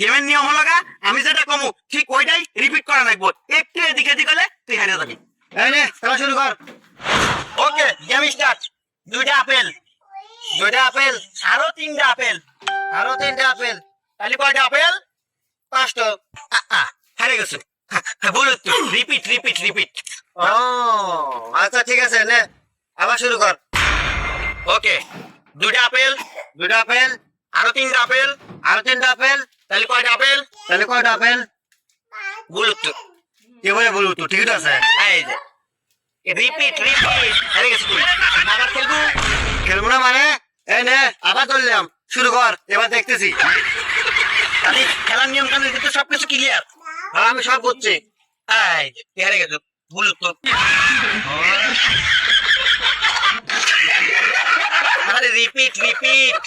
গেমের নিয়ম হলো গা আমি যেটা কমু ঠিক ওইটাই রিপিট করা লাগবো। একটু এদিকে এদিকে হলে তুই হারিয়ে যাবি। এই নে খেলা শুরু কর। ওকে গেম স্টার্ট। দুইটা আপেল, আরো তিনটা আপেল, তাহলে কয়টা আপেল? 5টা। হারিয়ে গেছে। বলো তো, রিপিট রিপিট রিপিট। ও আচ্ছা ঠিক আছে, নে আবার শুরু কর। ওকে দুইটা আপেল, আরো তিনটা আপেল, তাহলে কয়টা আপেল? বলো তো। কি বলে বলো তো? ঠিক আছে, এই যে রিপিট রিপিট। হারিয়ে গেছে তুই। আবার খেলবো না মানে? এই নে আবার ধরলাম, শুরু কর। এবার দেখতেছি। তাহলে খেলার নিয়ম কানুন কিন্তু সবকিছু ক্লিয়ার। হ্যাঁ আমি সব বুঝছি। এই যে হারিয়ে গেছে, বলো তো। আরে রিপিট রিপিট।